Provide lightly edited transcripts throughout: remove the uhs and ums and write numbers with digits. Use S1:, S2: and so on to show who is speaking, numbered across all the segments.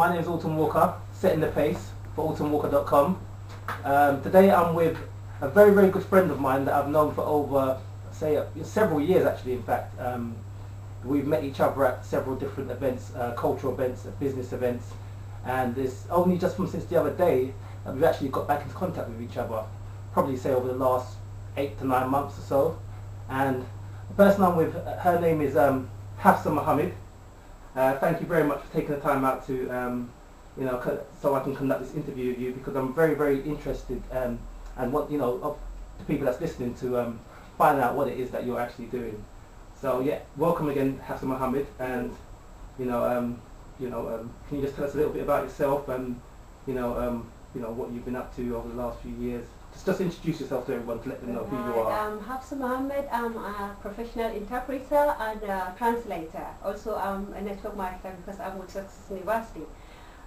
S1: My name is Alton Walker, setting the pace for altonwalker.com. Today I'm with a very, very good friend of mine that I've known for over, say, several years actually, in fact. We've met each other at several different events, cultural events, business events, and it's only just since the other day that we've actually got back into contact with each other, probably say over the last 8 to 9 months or so. And the person I'm with, her name is Hafsa Pt1. Thank you very much for taking the time out to, so I can conduct this interview with you, because I'm very, very interested and want, of the people that's listening to find out what it is that you're actually doing. So yeah, welcome again, Hafsa Pt1, and can you just tell us a little bit about yourself and what you've been up to over the last few years? Just introduce yourself to everyone to let them know who you are.
S2: I'm Hafsa Pt1. I'm a professional interpreter and translator. Also, I'm a network marketer because I'm with Success University.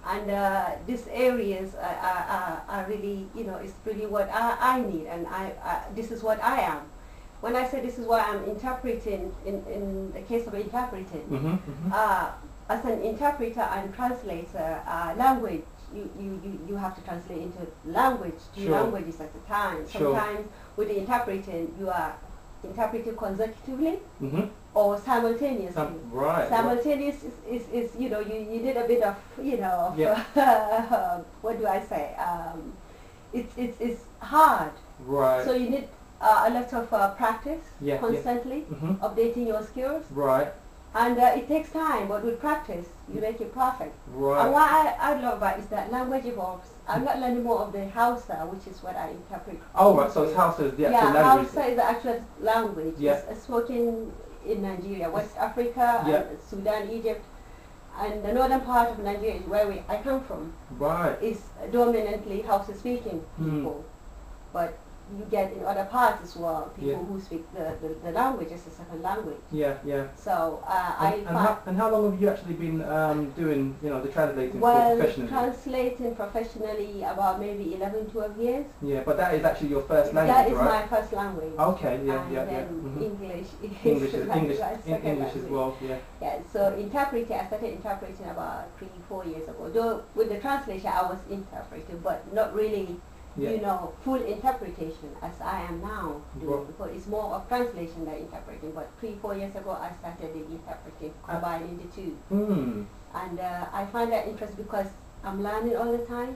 S2: And these areas are really, it's really what I need, and this is what I am. When I say this is what I'm interpreting, in the case of interpreting, as an interpreter and translator, language, you have to translate into language, two languages at a time. Sometimes with the interpreting, you are interpreting consecutively or simultaneously. Simultaneous is you need a bit of, what do I say? It's hard.
S1: Right.
S2: So you need a lot of practice, constantly, updating your skills.
S1: Right.
S2: And it takes time, but with practice, you make it perfect.
S1: Right.
S2: And what I love about is that language evolves. I'm not learning more of the Hausa, which is what I interpret.
S1: Oh, right, so it's Hausa is the actual language.
S2: Hausa is the actual language. It's spoken in Nigeria, West Africa, and Sudan, Egypt. And the northern part of Nigeria is where I come from.
S1: Right.
S2: Is dominantly Hausa speaking people. But you get in other parts as well people who speak the language as a second language. So
S1: and how long have you actually been doing the translating professionally?
S2: Translating professionally about maybe 11, 12 years.
S1: Yeah, but that is actually your first language,
S2: right? That is
S1: my
S2: first language.
S1: Okay, English as well.
S2: Yeah, so interpreting, I started interpreting about 3-4 years ago. Though with the translation I was interpreting, but not really full interpretation as I am now doing, because it's more of translation than interpreting. But 3-4 years ago I started the interpreting, combining the two. And I find that interest because I'm learning all the time.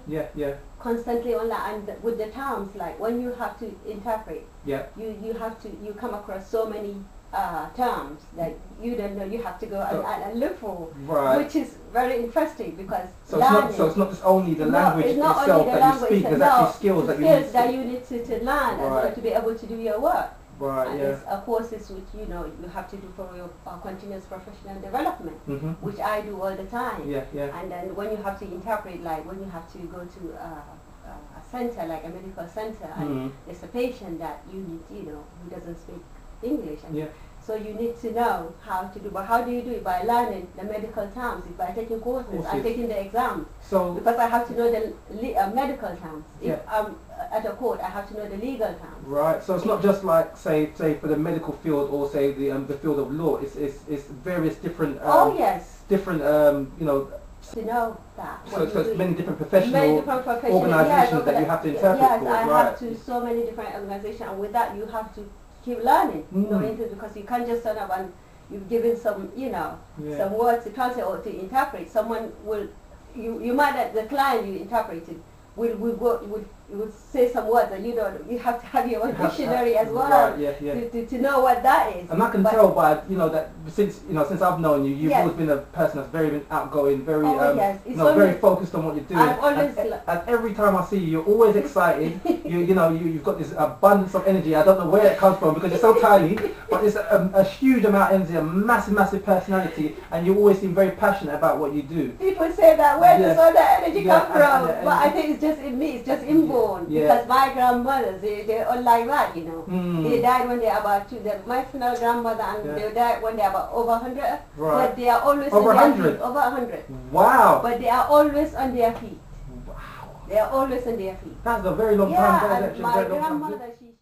S2: Constantly online, and with the terms, like when you have to interpret, you come across so many terms that you don't know, you have to go and look for, which is very interesting because
S1: so it's not just only the language itself that you speak, there's actually skills that you need to
S2: learn as well to be able to do your work.
S1: And
S2: there's courses which you have to do for your continuous professional development, which I do all the time. And then when you have to interpret, like when you have to go to a center, like a medical center, and there's a patient that you need, who doesn't speak English, and so you need to know how to do. But how do you do it? By learning the medical terms, by taking courses and taking the exams. So because I have to know the medical terms. If I'm at a court, I have to know the legal terms.
S1: Right. So it's not just like say for the medical field or say the field of law. It's various different. Different
S2: to know that.
S1: So it's many different professional organizations that you have to interpret for.
S2: I have to so many different organizations, and with that you have to keep learning, because you can't just turn up and you've given some, some words to translate or to interpret. Someone will, you might, the client you interpreted will say some words, and you have to have your own dictionary as well to know what that is.
S1: And I can tell by that since I've known you, you've always been a person that's very outgoing, very very focused on what you're doing. And every time I see you, you're always excited. You've got this abundance of energy. I don't know where it comes from because you're so tiny, but it's a huge amount of energy, a massive personality, and you always seem very passionate about what you do.
S2: People say that, where does all that energy come from? But I think it's just in me. It's just inborn. Because my grandmothers, they're all like that, They died when they are about 2. My final grandmother, and they died when they are about over 100. But they are always
S1: over
S2: on
S1: 100.
S2: Their feet. Over 100.
S1: Wow.
S2: But they are always on their feet.
S1: Wow.
S2: They are always on their feet.
S1: That's a very long time.
S2: And my grandmother, she